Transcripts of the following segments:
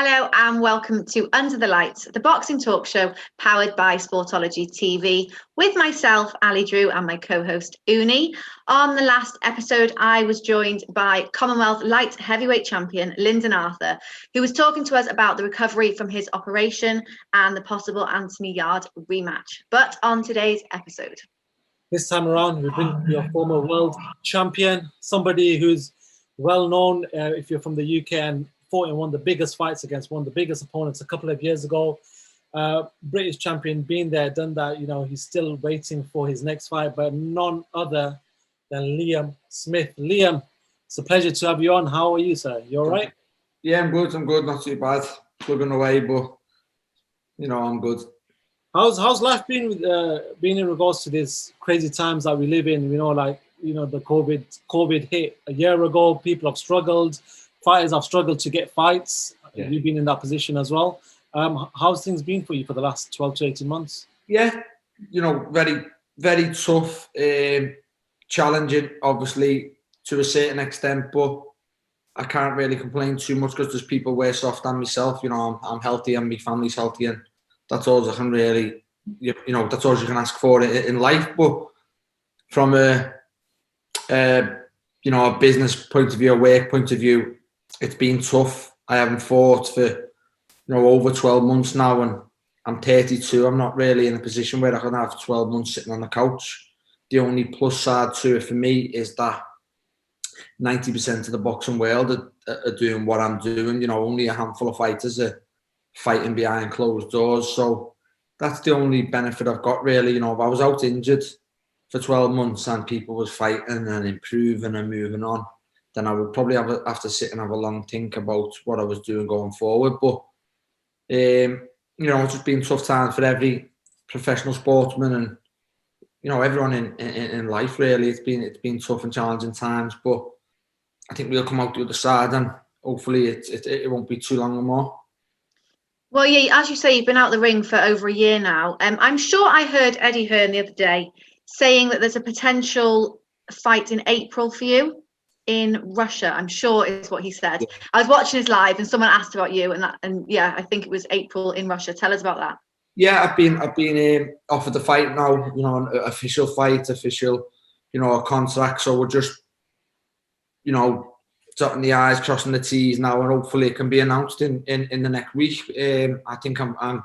Hello and welcome to Under the Lights, the boxing talk show powered by Sportology TV, with myself, Ali Drew, and my co-host, Uni. On the last episode, I was joined by Commonwealth light heavyweight champion, Lyndon Arthur, who was talking to us about the recovery from his operation and the possible Anthony Yarde rematch. But on today's episode. This time around, we bring your former world champion, somebody who's well known if you're from the UK and fought in one of the biggest fights against one of the biggest opponents a couple of years ago. British champion, been there, done that. You know, he's still waiting for his next fight, but none other than Liam Smith. Liam, it's a pleasure to have you on. How are you, sir? You all right? Yeah, I'm good. Not too bad. Plugging away, but you know, I'm good. How's life been in regards to these crazy times that we live in? You know, like, you know, the COVID hit a year ago. People have struggled. Fighters have struggled to get fights. Yeah. You've been in that position as well. How's things been for you for the last 12 to 18 months? Yeah, you know, very, very tough, challenging, obviously, to a certain extent, but I can't really complain too much because there's people worse off than myself. You know, I'm healthy and my family's healthy, and that's all I can really, you know, that's all you can ask for in life. But from a business point of view, a work point of view, it's been tough. I haven't fought for, you know, over 12 months now, and I'm 32. I'm not really in a position where I can have 12 months sitting on the couch. The only plus side to it for me is that 90% of the boxing world are doing what I'm doing. You know, only a handful of fighters are fighting behind closed doors. So that's the only benefit I've got, really. You know, if I was out injured for 12 months and people was fighting and improving and moving on, then I would probably have to sit and have a long think about what I was doing going forward. But, you know, it's just been tough times for every professional sportsman and, you know, everyone in life, really. It's been tough and challenging times, but I think we'll come out the other side, and hopefully it won't be too long or more. Well, yeah, as you say, you've been out the ring for over a year now. I'm sure I heard Eddie Hearn the other day saying that there's a potential fight in April for you in Russia. I'm sure is what he said. Yeah. I was watching his live and someone asked about you, and yeah, I think it was April in Russia. Tell us about that. Yeah, I've been offered the fight now. You know, an official fight, you know, a contract. So we're just, you know, dotting the I's, crossing the T's now, and hopefully it can be announced in the next week. I think I'm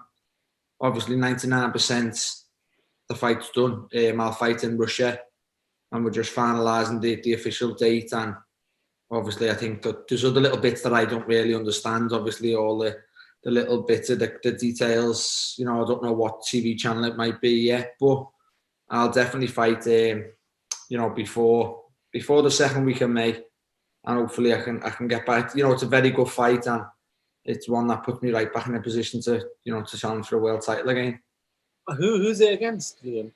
obviously 99% the fight's done. I'll fight in Russia, and we're just finalising the official date. And obviously I think that there's other little bits that I don't really understand. Obviously all the little bits of the details, you know, I don't know what TV channel it might be yet, but I'll definitely fight, you know, before the second week of May. And hopefully I can get back. You know, it's a very good fight, and it's one that puts me right back in a position to, you know, to challenge for a world title again. Who's it against, Liam?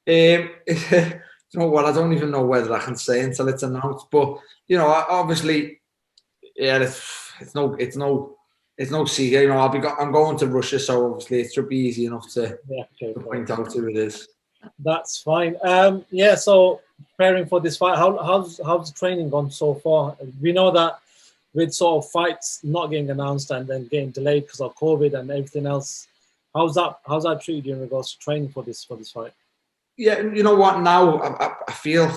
You know what? I don't even know whether I can say until it's announced. But you know, obviously, yeah, it's no secret. You know, I'm going to Russia, so obviously it should be easy enough to point out who it is. That's fine. Yeah. So preparing for this fight, how's the training gone so far? We know that with sort of fights not getting announced and then getting delayed because of COVID and everything else, how's that treated you in regards to training for this fight? Yeah, you know what? Now I feel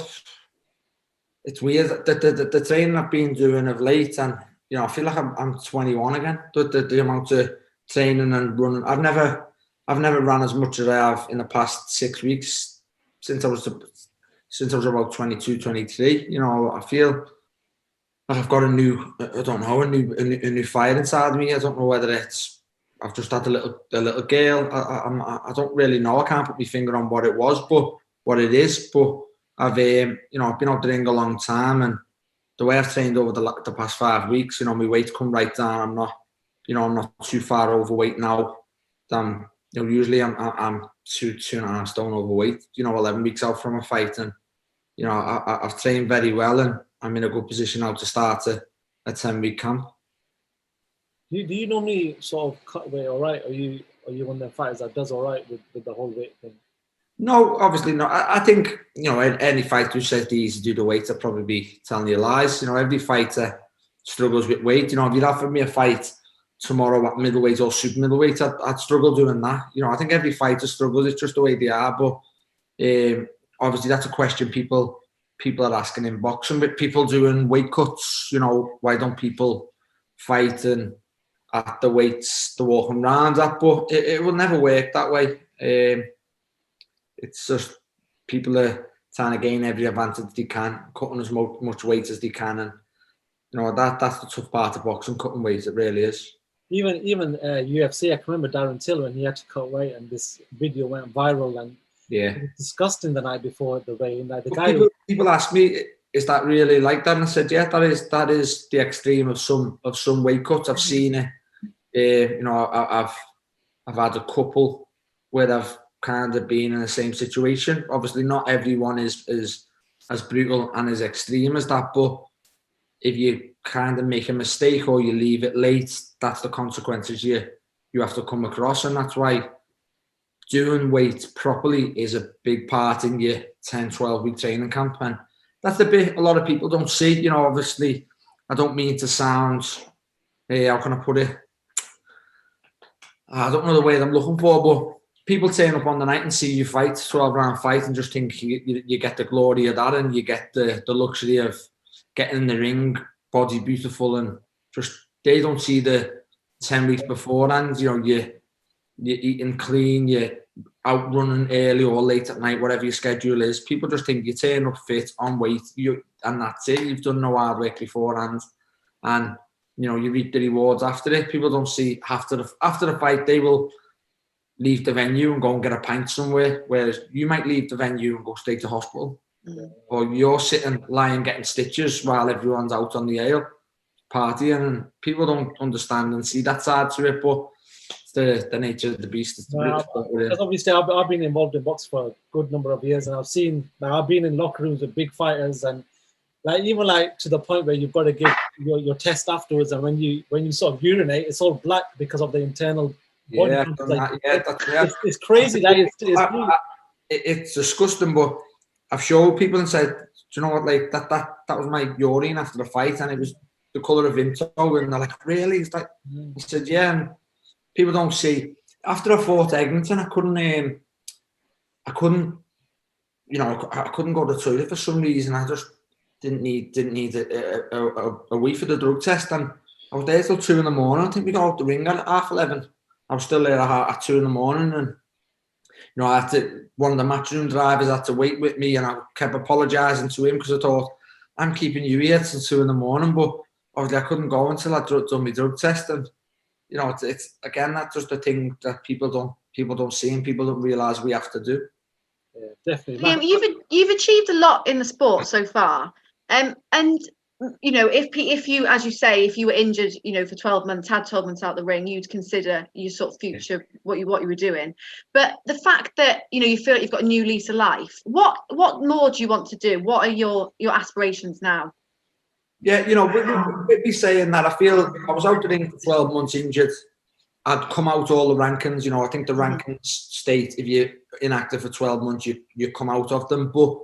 it's weird that the training I've been doing of late, and you know, I feel like I'm 21 again. The amount of training and running, I've never ran as much as I have in the past 6 weeks since I was about 22, 23. You know, I feel like I've got a new fire inside me. I don't know whether it's I've just had a little girl. I don't really know. I can't put my finger on what it was, but what it is. But I've you know, I've been out the ring a long time, and the way I've trained over the past 5 weeks, you know, my weight's come right down. I'm not too far overweight now. You know, usually I'm 2.5 stone overweight. You know, 11 weeks out from a fight, and you know, I've trained very well, and I'm in a good position now to start a 10-week camp. Do you normally sort of cut weight all right? Are you one of the fighters that does all right with the whole weight thing? No, obviously not. I think, you know, any fighter who says they easy to do the weight, they'll probably be telling you lies. You know, every fighter struggles with weight. You know, if you'd offered me a fight tomorrow at middleweight or super middleweight, I'd struggle doing that. You know, I think every fighter struggles. It's just the way they are. But obviously, that's a question people are asking in boxing. But people doing weight cuts, you know, why don't people fight and at the weights they're walking around at? But it will never work that way. It's just people are trying to gain every advantage they can, cutting as much weight as they can, and you know that's the tough part of boxing, cutting weight. It really is. Even UFC, I can remember Darren Till when he had to cut weight, and this video went viral, and it was disgusting the night before the weigh-in. Like people ask me, is that really like that? And I said, yeah, that is the extreme of some weight cuts. I've seen it. You know, I've had a couple where I've kind of been in the same situation. Obviously, not everyone is as brutal and as extreme as that, but if you kind of make a mistake or you leave it late, that's the consequences you have to come across. And that's why doing weight properly is a big part in your 10-12 week training camp. And that's the bit a lot of people don't see. You know, obviously, I don't mean to sound, how can I put it? I don't know the word I'm looking for, but people turn up on the night and see you fight, 12-round fight, and just think you get the glory of that, and you get the luxury of getting in the ring, body beautiful, and just they don't see the 10 weeks beforehand. You know, you're eating clean, you're out running early or late at night, whatever your schedule is. People just think you turn up fit, on weight, and that's it. You've done no hard work beforehand, and you know you reap the rewards after it. People don't see after the fight they will leave the venue and go and get a pint somewhere, whereas you might leave the venue and go straight to hospital. Or you're sitting, lying, getting stitches while everyone's out on the ale partying, and people don't understand and see that side to it, but it's the nature of the beast. Because obviously I've been involved in boxing for a good number of years, and I've been in locker rooms with big fighters, and even to the point where you've got to give your test afterwards, and when you sort of urinate, it's all black because of the internal body. It's crazy. It's disgusting, but I've showed people and said, do you know what, like that was my urine after the fight, and it was the colour of Vimto, and they're like, really? It's like, I said, yeah, and people don't see. After I fought Eglinton, I couldn't go to the toilet for some reason. I just didn't need a wee for the drug test, and I was there till 2 a.m. I think we got out the ring at 11:30. I was still there at 2 a.m, and you know, one of the matchroom drivers had to wait with me, and I kept apologising to him because I thought, I'm keeping you here till 2 a.m, but obviously I couldn't go until I'd done my drug test. And you know, it's again, that's just the thing that people don't see and people don't realise we have to do. Yeah, definitely. You've achieved a lot in the sport so far, and you know, if you, as you say, if you were injured, you know, for 12 months, had 12 months out the ring, you'd consider your sort of future, what you were doing. But the fact that, you know, you feel like you've got a new lease of life, what more do you want to do? What are your aspirations now? Yeah, you know, with me saying that, I feel I was out the ring for 12 months injured. I'd come out all the rankings. You know, I think the rankings state if you're inactive for 12 months, you come out of them. But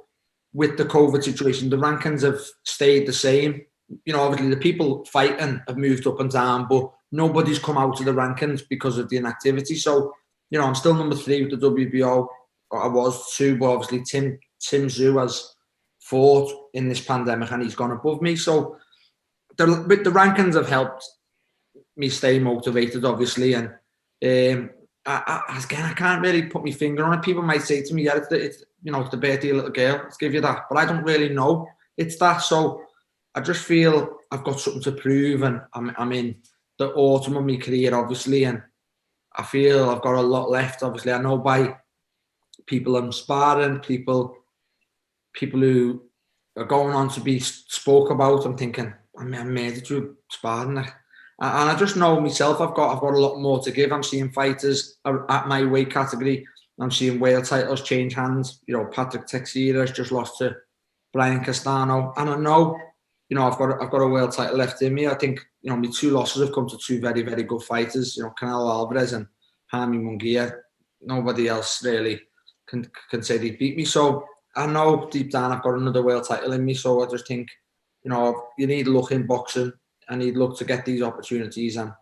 with the COVID situation, the rankings have stayed the same. You know, obviously the people fighting have moved up and down, but nobody's come out of the rankings because of the inactivity. So, you know, I'm still number 3 with the WBO. I was 2, but obviously Tim Zhu has fought in this pandemic and he's gone above me. So with the rankings have helped me stay motivated, obviously. And I can't really put my finger on it. People might say to me, yeah, it's you know, it's the birthday of a little girl, let's give you that. But I don't really know it's that. So I just feel I've got something to prove, and I'm in the autumn of my career, obviously, and I feel I've got a lot left. Obviously, I know by people I'm sparring, people who are going on to be spoke about, I'm thinking, I made it through sparring. And I just know myself, I've got a lot more to give. I'm seeing fighters at my weight category. I'm seeing world titles change hands. You know, Patrick Teixeira has just lost to Brian Castano, and I know, you know, I've got a world title left in me. I think, you know, my 2 losses have come to 2 very, very good fighters. You know, Canelo Alvarez and Jaime Munguia. Nobody else really can say they beat me. So I know deep down I've got another world title in me. So I just think, you know, you need luck in boxing. I need luck to get these opportunities, and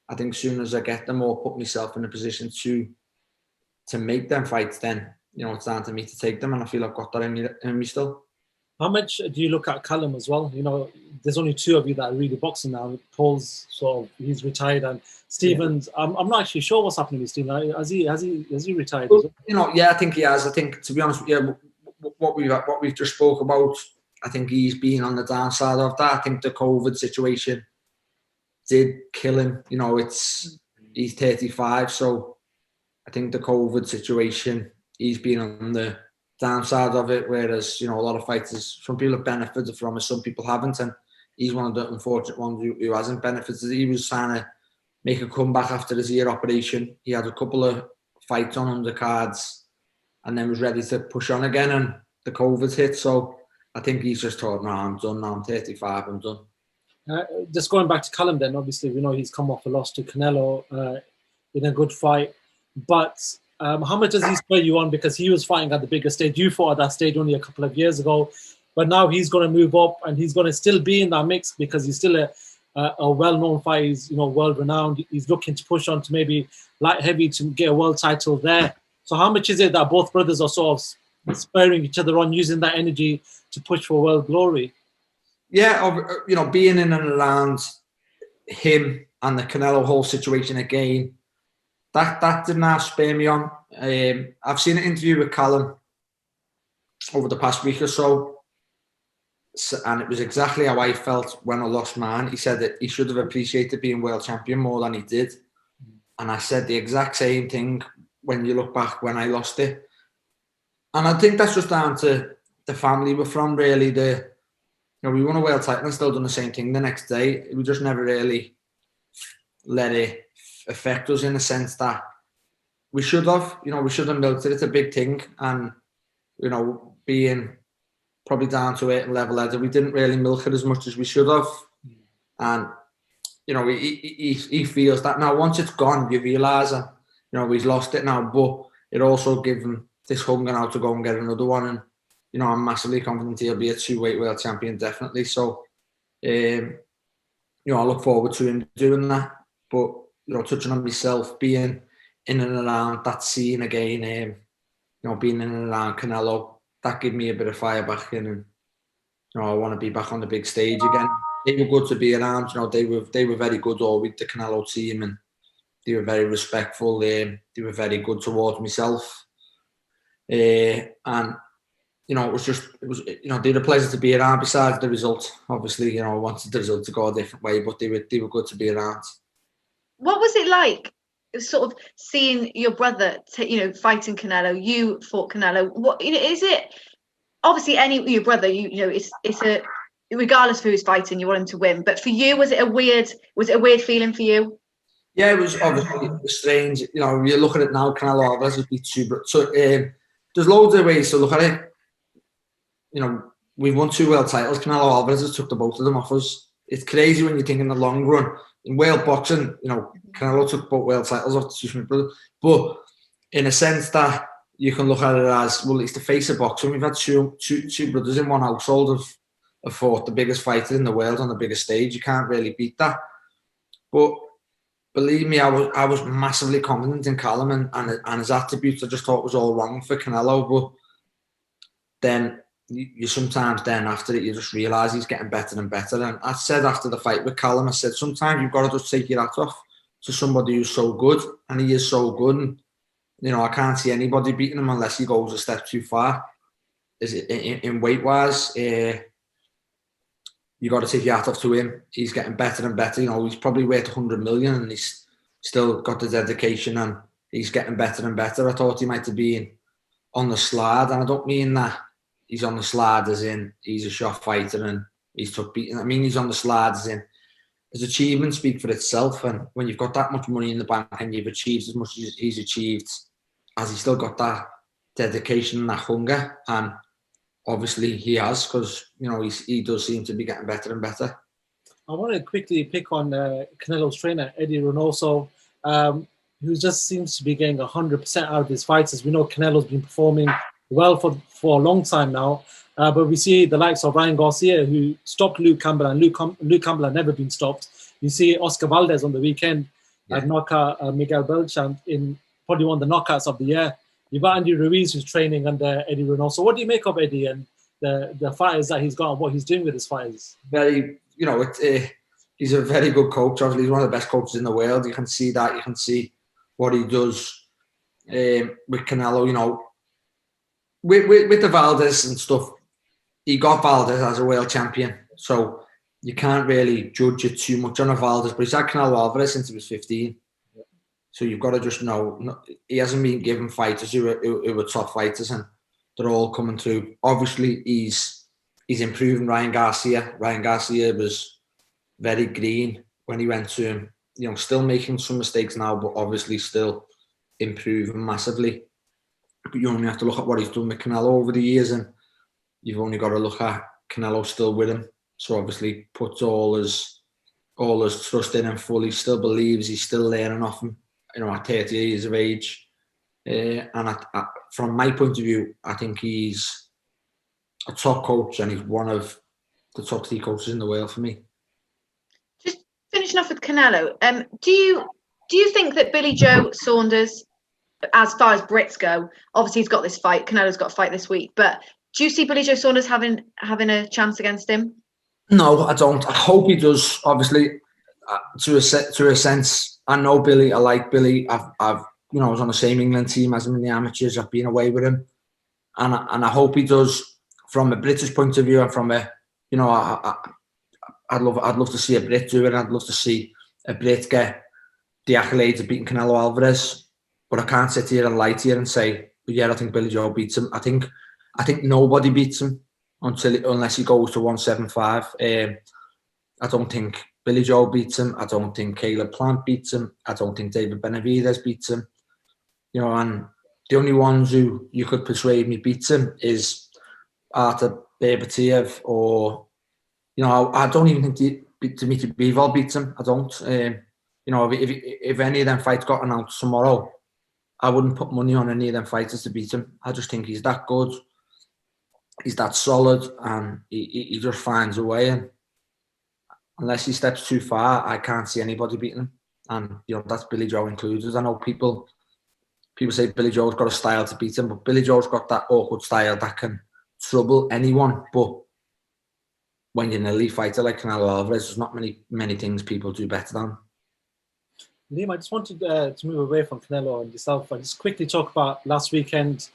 I think as soon as I get them or put myself in a position to make them fights, then, you know, it's down to me to take them, and I feel I've got that in me still. How much do you look at Callum as well? You know, there's only two of you that are really boxing now. Paul's sort of, he's retired, and Stephen's. Yeah. I'm not actually sure what's happening with Stephen. Has he retired? Well, you know, yeah, I think he has. I think, to be honest with you, what we've just spoke about, I think he's been on the downside of that. I think the COVID situation did kill him. You know, he's 35, so I think the COVID situation, he's been on the downside of it, whereas, you know, a lot of fighters, some people have benefited from it, some people haven't, and he's one of the unfortunate ones who hasn't benefited. He was trying to make a comeback after his ear operation. He had a couple of fights on undercards and then was ready to push on again, and the COVID hit. So I think he's just thought, no, I'm done now, I'm 35, I'm done. Just going back to Callum then, obviously we know he's come off a loss to Canelo in a good fight, but how much does he spur you on? Because he was fighting at the bigger stage. You fought at that stage only a couple of years ago, but now he's going to move up and he's going to still be in that mix because he's still a well-known fighter. He's, you know, world-renowned. He's looking to push on to maybe light heavy to get a world title there. So how much is it that both brothers are sort of spurring each other on, using that energy to push for world glory? Yeah, you know, being in and around him and the Canelo whole situation again, that did not spur me on. I've seen an interview with Callum over the past week or so, and it was exactly how I felt when I lost mine. He said that he should have appreciated being world champion more than he did. And I said the exact same thing when you look back when I lost it. And I think that's just down to the family we're from, really. You know, we won a world title and still done the same thing the next day. We just never really let it affect us, in the sense that we should have, you know, we should have milked it. It's a big thing, and, you know, being probably down to it and level-headed, we didn't really milk it as much as we should have. And, you know, he feels that now. Once it's gone, you realise that, you know, he's lost it now, but it also gives him this hunger now to go and get another one. And, you know, I'm massively confident he'll be a two-weight world champion, definitely. So, you know, I look forward to him doing that. But, you know, touching on myself, being in and around that scene again, you know, being in and around Canelo, that gave me a bit of fire back in, and, you know, I want to be back on the big stage again. They were good to be around, you know, they were very good all week, the Canelo team, and they were very respectful. They were very good towards myself, and, you know, it was, you know, they were a pleasure to be around. Besides the result, obviously, you know, I wanted the result to go a different way, but they were good to be around. What was it like, sort of seeing your brother, you know, fighting Canelo? You fought Canelo. What, you know, is it obviously your brother? You know, it's a, regardless of who's fighting, you want him to win. But for you, was it a weird feeling for you? Yeah, it was obviously strange. You know, you look at it now, Canelo Alvarez has beat two. So there's loads of ways to look at it. You know, we've won 2 world titles. Canelo Alvarez has took the both of them off us. It's crazy when you think in the long run. In world boxing, you know, Canelo took both world titles off the two brothers. But in a sense that you can look at it as, well, it's the face of boxing. We've had two brothers in one household have fought the biggest fighter in the world on the biggest stage. You can't really beat that. But believe me, I was massively confident in Callum and his attributes. I just thought it was all wrong for Canelo. But then you sometimes, then after it, you just realise he's getting better and better. And I said after the fight with Callum, I said, sometimes you've got to just take your hat off to somebody who's so good, and he is so good. And, you know, I can't see anybody beating him unless he goes a step too far. In weight-wise, you got to take your hat off to him. He's getting better and better. You know, he's probably worth 100 million, and he's still got the dedication, and he's getting better and better. I thought he might have been on the slide, and I don't mean that he's on the slide as in he's a shot fighter and he's took beating. I mean, he's on the slide as in his achievements speak for itself. And when you've got that much money in the bank and you've achieved as much as he's achieved, has he still got that dedication and that hunger? And obviously he has, because, you know, he does seem to be getting better and better. I want to quickly pick on Canelo's trainer, Eddy Reynoso, who just seems to be getting 100% out of his fights. As we know, Canelo's been performing well for a long time now, but we see the likes of Ryan Garcia, who stopped Luke Campbell, and Luke Campbell had never been stopped. You see Oscar Valdez on the weekend, and knock out Miguel Belchamp in probably one of the knockouts of the year. You've got Andy Ruiz, who's training under Eddy Reynoso. What do you make of Eddie and the fighters that he's got and what he's doing with his fighters? Very, he's a very good coach. Obviously, he's one of the best coaches in the world. You can see that. You can see what he does with Canelo. With the Valdez and stuff, he got Valdez as a world champion. So you can't really judge it too much on a Valdez. But he's had Canelo Alvarez since he was 15. So you've got to just know he hasn't been given fighters who were top fighters, and they're all coming through. Obviously, he's improving Ryan Garcia. Ryan Garcia was very green when he went to him. Still making some mistakes now, but obviously still improving massively. But you only have to look at what he's done with Canelo over the years, and you've only got to look at Canelo still with him. So obviously puts all his trust in him fully. Still believes he's still learning off him. At 30 years of age. And from my point of view, I think he's a top coach, and he's one of the top 3 coaches in the world for me. Just finishing off with Canelo, do you think that Billy Joe Saunders, as far as Brits go, obviously he's got this fight, Canelo's got a fight this week, but do you see Billy Joe Saunders having a chance against him? No, I don't. I hope he does. Obviously, to a sense. I know Billy. I like Billy. I was on the same England team as him in the amateurs. I've been away with him, and I hope he does. From a British point of view, and from I'd love to see a Brit do it. I'd love to see a Brit get the accolades of beating Canelo Alvarez. But I can't sit here and lie to you and say, I think Billy Joe beats him. I think nobody beats him unless he goes to 175. I don't think Billy Joe beats him. I don't think Caleb Plant beats him. I don't think David Benavidez beats him. And the only ones who you could persuade me beats him is Artur Beterbiev, or I don't even think Dimitri Bivol beats him. I don't. If any of them fights got announced tomorrow, I wouldn't put money on any of them fighters to beat him. I just think he's that good. He's that solid, and he just finds a way. And unless he steps too far, I can't see anybody beating him. And that's Billy Joe included. I know people say Billy Joe's got a style to beat him, but Billy Joe's got that awkward style that can trouble anyone. But when you're an elite fighter like Canelo Alvarez, there's not many things people do better than. Liam, I just wanted to move away from Canelo and yourself and just quickly talk about last weekend,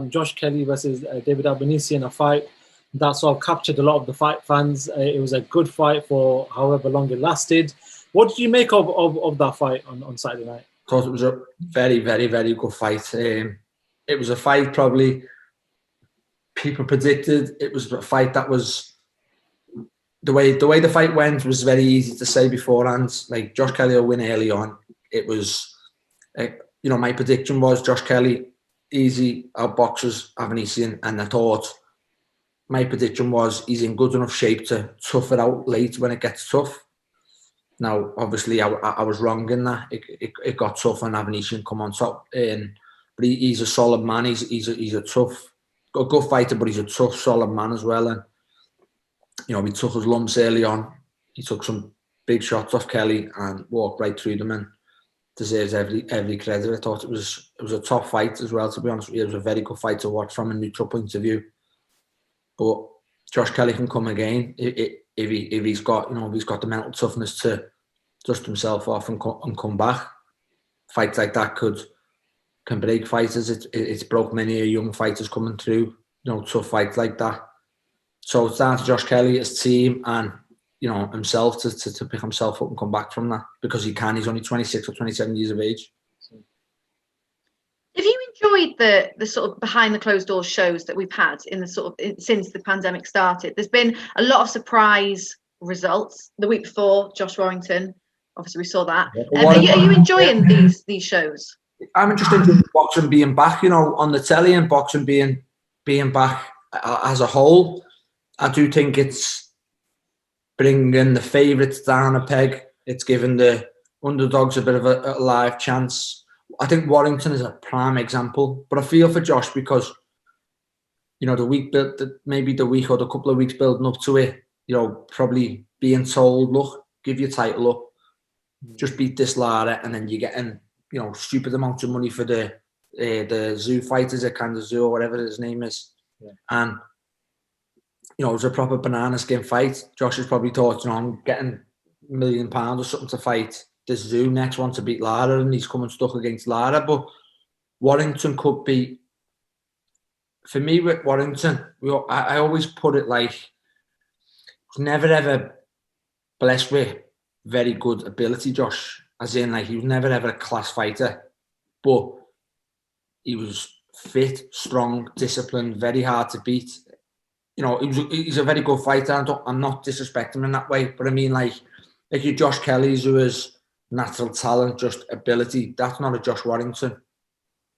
Josh Kelly versus David Avanesyan, a fight that sort of captured a lot of the fight fans. It was a good fight for however long it lasted. What did you make of that fight on Saturday night? I thought it was a very, very, very good fight. It was a fight probably people predicted. It was a fight that was the way the fight went was very easy to say beforehand. Like Josh Kelly will win early on. It was, my prediction was Josh Kelly easy outboxes Avanesyan, and I thought my prediction was he's in good enough shape to tough it out late when it gets tough. Now, obviously, I was wrong in that. It got tough and Avanesyan come on top. But he's a solid man. He's a tough, a good fighter, but he's a tough, solid man as well. And he took his lumps early on. He took some big shots off Kelly and walked right through them, and deserves every credit. I thought it was a top fight as well. To be honest with you, it was a very good fight to watch from a neutral point of view. But Josh Kelly can come again if he's got the mental toughness to dust himself off and come back. Fights like that can break fighters. It's broke many young fighters coming through. Tough fights like that. So it's down to Josh Kelly, his team, and himself to pick himself up and come back from that, because he can. He's only 26 or 27 years of age. Have you enjoyed the sort of behind the closed doors shows that we've had in the since the pandemic started? There's been a lot of surprise results. The week before, Josh Warrington, obviously we saw that. Are you enjoying these shows? I'm interested in boxing being back, on the telly, and boxing being back as a whole. I do think it's bringing the favourites down a peg. It's giving the underdogs a bit of a live chance. I think Warrington is a prime example, but I feel for Josh because, maybe the week or the couple of weeks building up to it, probably being told, look, give your title up, just beat this Lara, and then you're getting, you know, stupid amounts of money for the zoo fighters at Kansas Zoo or whatever his name is. Yeah. And, you know, it was a proper banana skin fight. Josh has probably thought, you know, I'm getting £1 million or something to fight this Zoo next one to beat Lara, and he's coming stuck against Lara. But Warrington could be, for me with Warrington, I always put it like, never ever blessed with very good ability, Josh. As in, like, he was never ever a class fighter, but he was fit, strong, disciplined, very hard to beat. You know, he's a very good fighter. I'm not disrespecting him in that way, but I mean, like your Josh Kelly's, who is natural talent, just ability. That's not a Josh Warrington,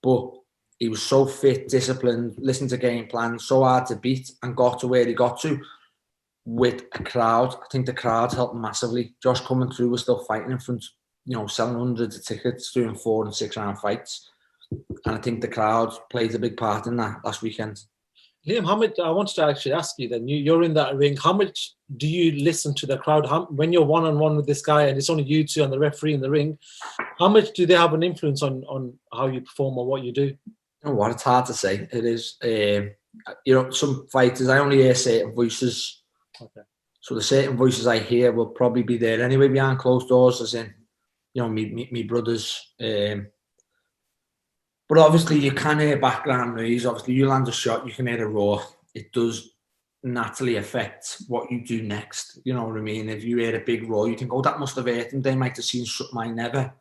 but he was so fit, disciplined, listened to game plans, so hard to beat, and got to where he got to with a crowd. I think the crowd helped massively. Josh coming through was still fighting in front, you know, selling hundreds of tickets, doing 4 and 6 round fights. And I think the crowd played a big part in that last weekend. Liam, how much, I wanted to actually ask you then, you're in that ring, how much do you listen to the crowd? When you're one-on-one with this guy and it's only you two and the referee in the ring, how much do they have an influence on how you perform or what you do? You know what, it's hard to say. It is, you know, some fighters, I only hear certain voices. Okay. So the certain voices I hear will probably be there anyway behind closed doors, as in, you know, me brothers. But obviously you can hear background noise. Obviously you land a shot, you can hear a roar. It does naturally affect what you do next. You know what I mean? If you hear a big roar, you think, oh, that must have hurt them. They might have seen something I never.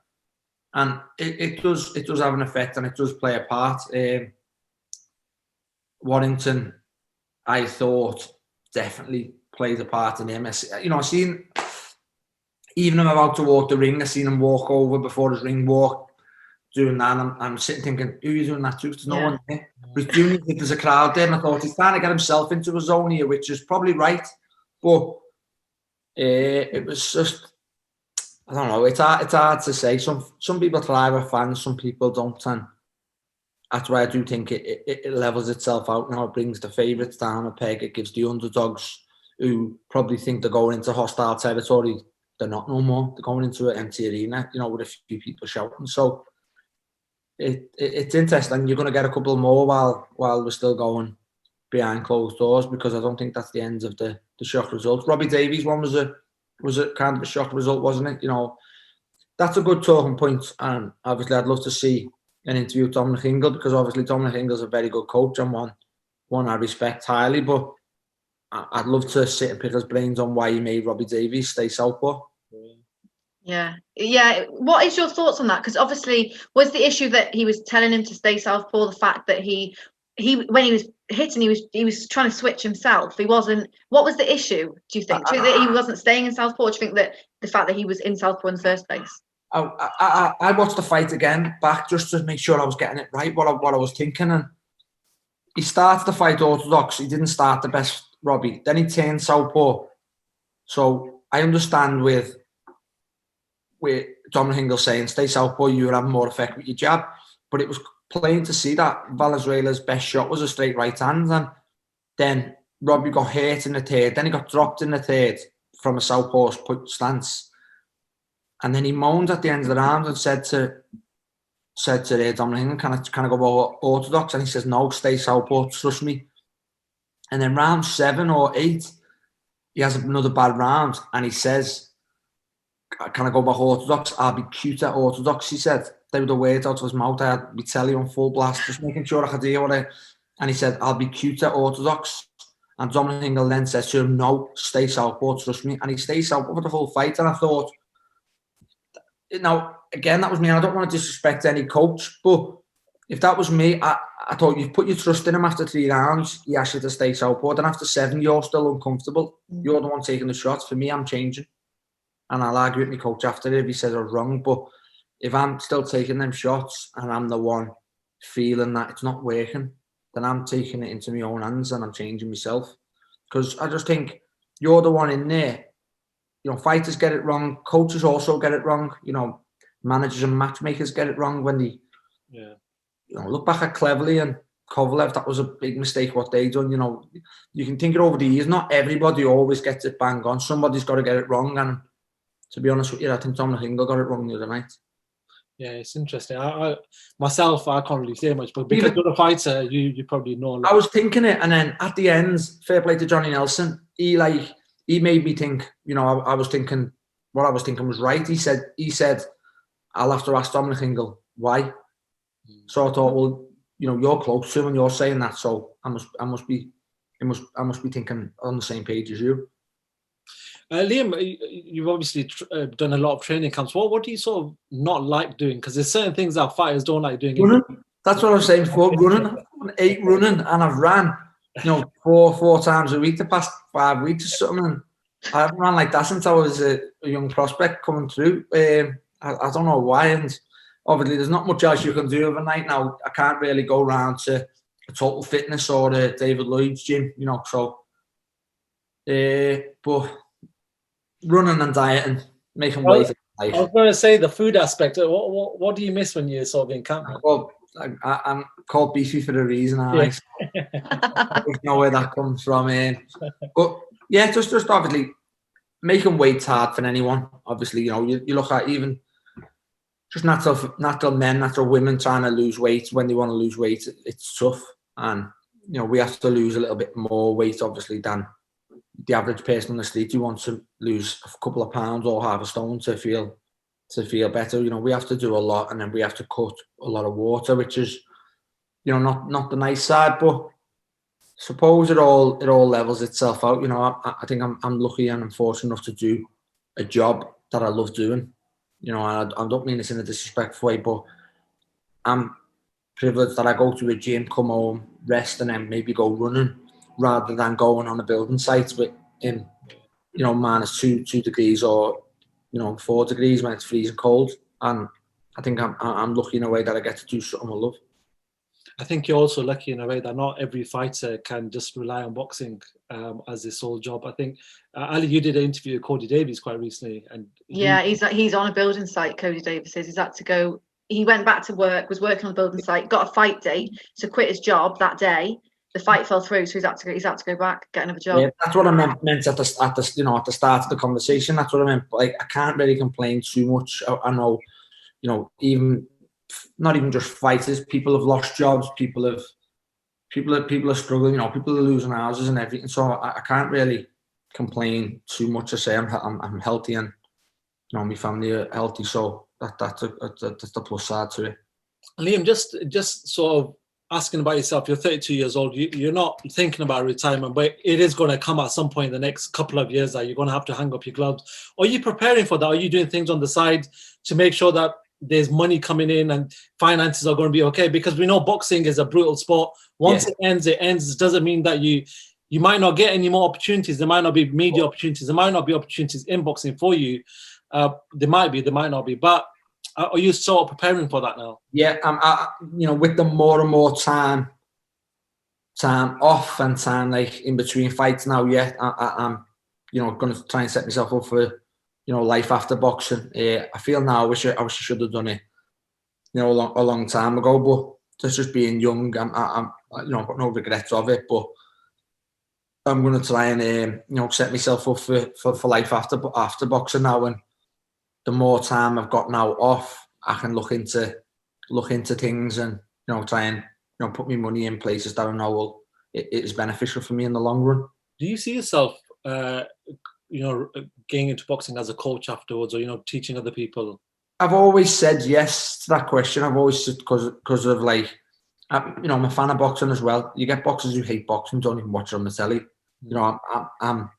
And it does have an effect, and it does play a part. Warrington, I thought, definitely played a part in him. You know, I seen, even him about to walk the ring, I seen him walk over before his ring walk, doing that, and I'm sitting thinking, who are you doing that to? There's no one there. But he's doing it if there's a crowd there, and I thought he's trying to get himself into a zone here, which is probably right. But it was just, I don't know, it's hard to say. Some people thrive with fans, some people don't, and that's why I do think it levels itself out now. It brings the favourites down a peg. It gives the underdogs, who probably think they're going into hostile territory, they're not no more. They're going into an empty arena, you know, with a few people shouting. So it's interesting. You're going to get a couple more while we're still going behind closed doors, because I don't think that's the end of the shock results. Robbie Davies one was a kind of a shock result, wasn't it? You know, that's a good talking point. And obviously I'd love to see an interview with Dominic Ingle, because obviously Dominic Ingle's a very good coach and one I respect highly, but I'd love to sit and pick his brains on why he made Robbie Davies stay southpaw. Yeah. What is your thoughts on that? Because obviously, was the issue that he was telling him to stay southpaw the fact that he when he was hitting, he was trying to switch himself? He wasn't. What was the issue? Do you think? Do you think that he wasn't staying in southpaw? Or do you think that the fact that he was in southpaw in the first place? I watched the fight again back just to make sure I was getting it right, what I was thinking. And he started the fight orthodox. He didn't start the best, Robbie. Then he turned southpaw. So I understand with Dominic Ingle saying stay southpaw, you're having more effect with your jab, but it was plain to see that Valenzuela's best shot was a straight right hand, and then Robbie got hurt in the third, then he got dropped in the third from a southpaw stance, and then he moaned at the end of the round and said to Dominic Ingle, can I go orthodox? And he says, no, stay southpaw, trust me. And then round 7 or 8, he has another bad round, and he says, can I go back orthodox? I'll be cute at orthodox, he said. They were the words out of his mouth. I had my telly on full blast, just making sure I could hear what and he said, I'll be cute at orthodox. And Dominic Ingle then says to him, no, stay southpaw, trust me. And he stays southpaw for the full fight. And I thought, now, again, that was me. I don't want to disrespect any coach, but if that was me, I thought you've put your trust in him after 3 rounds. He asked you to stay southpaw. Then after 7, you're still uncomfortable. You're the one taking the shots. For me, I'm changing. And I'll argue with my coach after it if he says I was wrong. But if I'm still taking them shots and I'm the one feeling that it's not working, then I'm taking it into my own hands and I'm changing myself. Because I just think you're the one in there. You know, fighters get it wrong. Coaches also get it wrong. You know, managers and matchmakers get it wrong when they, you know, look back at Cleverly and Kovalev. That was a big mistake what they done. You know, you can think it over the years. Not everybody always gets it bang on. Somebody's got to get it wrong. And to be honest with you. I think Dominic Ingle got it wrong the other night. Yeah, it's interesting. I can't really say much, but because you're a fighter, you probably know a lot. I was thinking it, and then at the end, fair play to Johnny Nelson. He made me think. You know, I was thinking what I was thinking was right. He said, I'll have to ask Dominic Ingle why. So I thought, well, you know, you're close to him and you're saying that, so I must be thinking on the same page as you. Liam, you've obviously done a lot of training camps. What do you sort of not like doing? Because there's certain things that fighters don't like doing. Running. That's what I was saying before. Running. I've 8 running, and I've ran, you know, four times a week the past 5 weeks or something. And I haven't ran like that since I was a young prospect coming through. I don't know why. And obviously, there's not much else you can do overnight now. I can't really go round to a Total Fitness or a David Lloyd's gym, you know. So, but running and dieting, making weight. I was going to say the food aspect. What do you miss when you're sort of in camp? Well, I'm called beefy for a reason. I don't know where that comes from. But yeah, just obviously making weight hard for anyone. Obviously, you know, you look at even just natural men, natural women trying to lose weight. When they want to lose weight, it's tough, and you know, we have to lose a little bit more weight, obviously, than the average person on the street who wants to lose a couple of pounds or half a stone to feel better. You know, we have to do a lot, and then we have to cut a lot of water, which is, you know, not the nice side. But suppose it all levels itself out. You know, I think I'm lucky and I'm fortunate enough to do a job that I love doing. You know, and I don't mean this in a disrespectful way, but I'm privileged that I go to a gym, come home, rest, and then maybe go running, rather than going on a building site with you know, minus two degrees or, you know, 4 degrees when it's freezing cold. And I think I'm lucky in a way that I get to do something I love. I think you're also lucky in a way that not every fighter can just rely on boxing as their sole job. I think Ali, you did an interview with Cody Davies quite recently, and he's on a building site. Cody Davies is. He's had to go. He went back to work, was working on the building site, got a fight date, so quit his job that day. The fight fell through, so he's had to go back, get another job. Yeah, that's what I meant at the start of the conversation. That's what I meant. Like, I can't really complain too much. I know, you know, not even just fighters. People have lost jobs. People are struggling. You know, people are losing houses and everything. So I can't really complain too much. I say I'm healthy, and you know, my family are healthy. So that's the plus side to it. Liam, just sort of asking about yourself. You're 32 years old. You're not thinking about retirement, but it is going to come at some point in the next couple of years that you're going to have to hang up your gloves. Are you preparing for that? Are you doing things on the side to make sure that there's money coming in and finances are going to be okay? Because we know boxing is a brutal sport. Once it ends. It doesn't mean that you might not get any more opportunities. There might not be media opportunities. There might not be opportunities in boxing for you. There might be, there might not be. But are you sort of preparing for that now? Yeah, you know, with the more and more time off and time like in between fights now, I'm you know, going to try and set myself up for, you know, life after boxing. I feel now I wish I should have done it, you know, a long time ago. But just being young, I'm you know, I've got no regrets of it. But I'm going to try and you know, set myself up for life after boxing now. And the more time I've got now off, I can look into things and, you know, try and, you know, put my money in places that I know it is beneficial for me in the long run. Do you see yourself, you know, getting into boxing as a coach afterwards, or, you know, teaching other people? I've always said yes to that question. I've always said because of like, you know, I'm a fan of boxing as well. You get boxers who hate boxing, don't even watch it on the telly. You know, I'm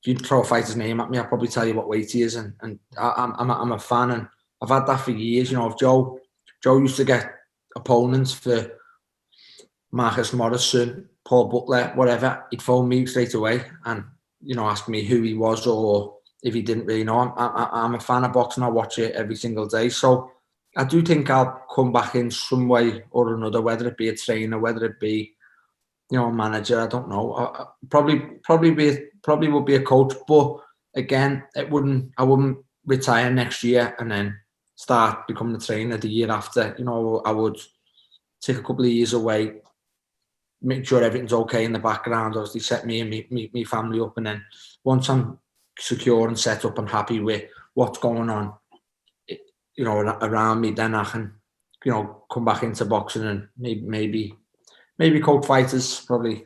if you throw a fighter's name at me, I'll probably tell you what weight he is, and I'm a fan, and I've had that for years. You know, if Joe used to get opponents for Marcus Morrison, Paul Butler, whatever, he'd phone me straight away and, you know, ask me who he was, or if he didn't really know. I'm a fan of boxing. I watch it every single day. So I do think I'll come back in some way or another, whether it be a trainer, whether it be, you know, a manager. I don't know. Probably would be a coach, but again, I wouldn't retire next year and then start becoming a trainer the year after. You know, I would take a couple of years away, make sure everything's okay in the background, obviously set me and me family up, and then once I'm secure and set up and happy with what's going on, you know, around me, then I can, you know, come back into boxing and maybe coach fighters probably.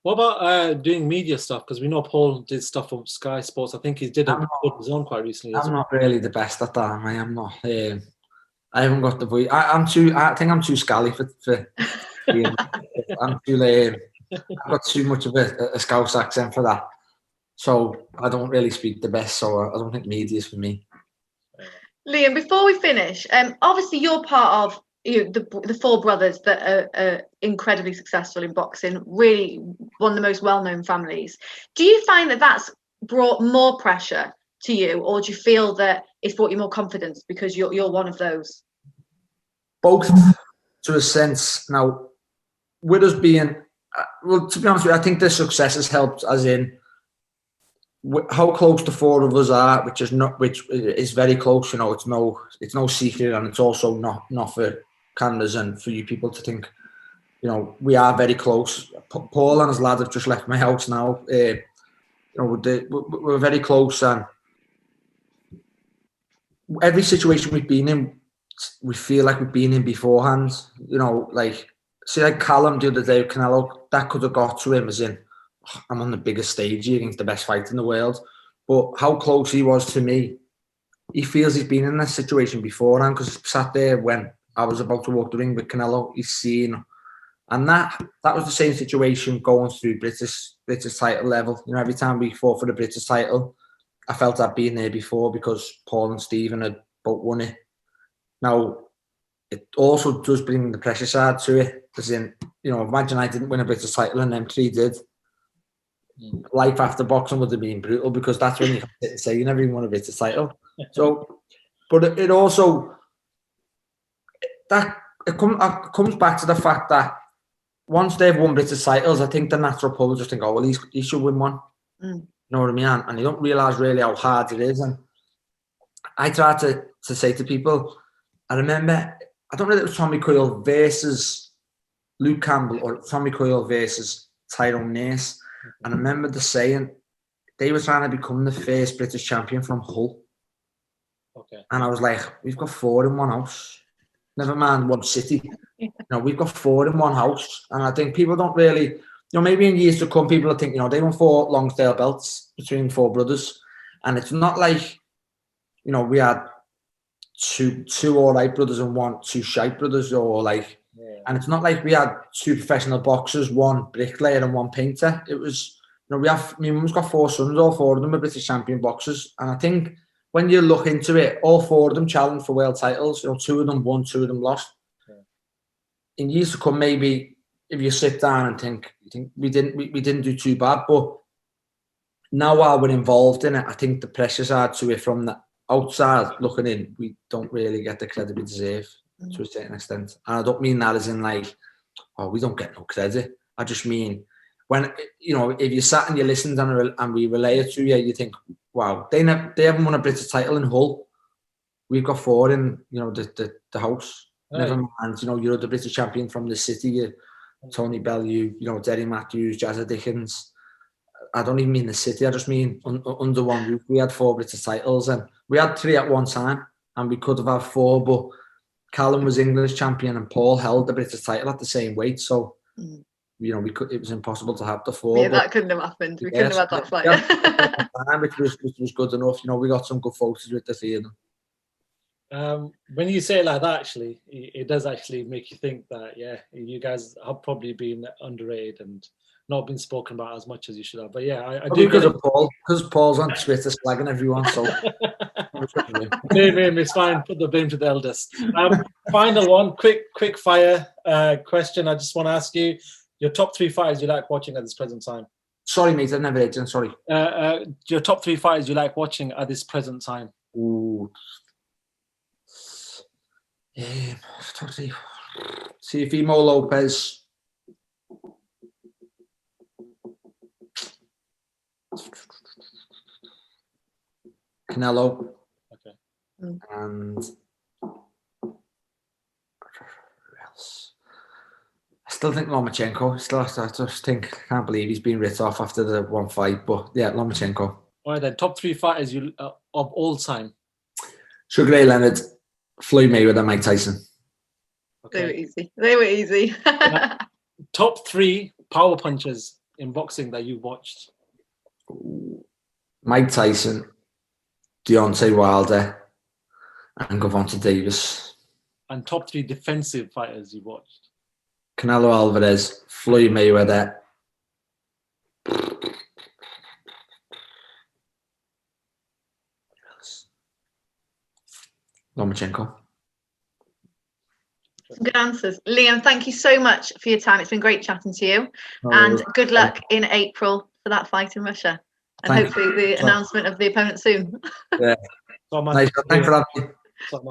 What about doing media stuff? Because we know Paul did stuff for Sky Sports. I think he did a his own quite recently. I'm not really the best at that. I am not. I haven't got the voice. I think I'm too scally for I'm too. I've got too much of a Scouse accent for that. So I don't really speak the best. So I don't think media is for me. Liam, before we finish, obviously you're part of the four brothers that are incredibly successful in boxing, really one of the most well-known families. Do you find that that's brought more pressure to you, or do you feel that it's brought you more confidence because you're one of those? Both, to a sense. Now, with us being, well, to be honest with you, I think the success has helped, as in how close the four of us are, which is very close. You know, it's no secret, and it's also not for cameras and for you people to think. You know, we are very close. Paul and his lad have just left my house now. You know, we're very close, and every situation we've been in, we feel like we've been in beforehand. You know, like, see, like Callum the other day with Canelo, that could have got to him as in, I'm on the biggest stage here against the best fighter in the world. But how close he was to me, he feels he's been in this situation beforehand, because he sat there when I was about to walk the ring with Canelo. He's seen, and that was the same situation going through British title level. You know, every time we fought for the British title, I felt I'd been there before because Paul and Stephen had both won it. Now, it also does bring the pressure side to it, as in, you know, imagine I didn't win a British title and them three did. Life after boxing would have been brutal, because that's when you can sit and say you never even won a British title. So, but it also, it comes back to the fact that once they've won British titles, I think the natural pull will just think, oh, well, he should win one. You know what I mean? And you don't realise really how hard it is. And I try to say to people, I remember, I don't know if it was Tommy Coyle versus Luke Campbell or Tommy Coyle versus Tyrone Nace. And I remember the saying, they were trying to become the first British champion from Hull. Okay. And I was like, we've got four in one house. Never mind one city. You know, we've got four in one house. And I think people don't really, you know, maybe in years to come, people will think, you know, they won 4 Lonsdale belts between 4 brothers. And it's not like, you know, we had two all right brothers and 2 shite brothers, or like, and it's not like we had 2 professional boxers, 1 bricklayer and 1 painter. It was, you know, my mum's got 4 sons, all 4 of them are British champion boxers. And I think when you look into it, all 4 of them challenged for world titles. You know, 2 of them won, 2 of them lost. In years to come, maybe if you sit down and think, you think we didn't do too bad, but now while we're involved in it, I think the pressures are to it from the outside looking in. We don't really get the credit we deserve to a certain extent, and I don't mean that as in like, oh, we don't get no credit. I just mean when, you know, if you sat and you listened and we relay it to you, you think, wow, they haven't won a British title in Hull. We've got 4 in, you know, the house. Right. Never mind, you know, you're the British champion from the city. Tony Bellew, you know, Derry Matthews, Jazza Dickens. I don't even mean the city. I just mean under one roof. We had 4 British titles, and we had 3 at one time, and we could have had 4, but Callum was English champion and Paul held the British title at the same weight. So, you know, it was impossible to have the 4. Yeah, that couldn't have happened. We couldn't have had that fight. Which was good enough. You know, we got some good photos with the 3 of them. When you say it like that, actually, it does actually make you think that, yeah, you guys have probably been underrated and not been spoken about as much as you should have. But yeah, I do. Because of Paul, because Paul's on Twitter slagging everyone. So blame, it's fine. Put the blame to the eldest. Final one, quick fire question. I just want to ask you your top 3 fighters you like watching at this present time. Sorry, mate, I never heard you. Sorry. Your top 3 fighters you like watching at this present time. Ooh. Teofimo Lopez. Canelo. Okay. And who else? I still think Lomachenko. I just think, I can't believe he's been written off after the one fight. But yeah, Lomachenko. All right, then. Top 3 fighters you of all time? Sugar Ray Leonard, Floyd Mayweather, Mike Tyson. They were easy. They were easy. Top 3 power punches in boxing that you watched? Mike Tyson, Deontay Wilder, and Gervonta Davis. And top 3 defensive fighters you watched? Canelo Alvarez, Floyd Mayweather, Lomachenko. Some good answers. Liam, thank you so much for your time. It's been great chatting to you. And good luck in April for that fight in Russia. And hopefully the announcement of the opponent soon. Yeah. Nice. Thanks for having me.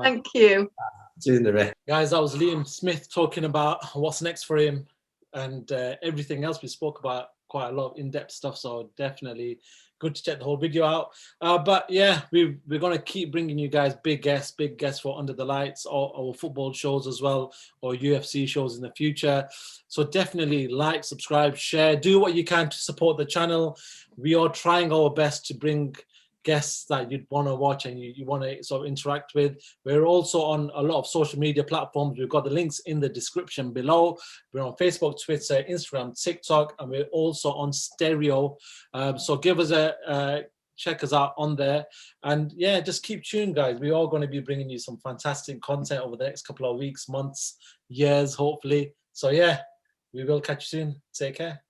Thank you. See you in the bit. Guys, that was Liam Smith talking about what's next for him and everything else. We spoke about quite a lot of in-depth stuff, so definitely good to check the whole video out. But yeah, we're going to keep bringing you guys big guests for Under the Lights, or football shows as well, or UFC shows in the future. So definitely like, subscribe, share, do what you can to support the channel. We are trying our best to bring guests that you'd want to watch and you want to sort of interact with. We're also on a lot of social media platforms. We've got the links in the description below. We're on Facebook, Twitter, Instagram, TikTok, and we're also on Stereo. So give us check us out on there. And yeah, just keep tuned, guys. We are going to be bringing you some fantastic content over the next couple of weeks, months, years, hopefully. So yeah, we will catch you soon. Take care.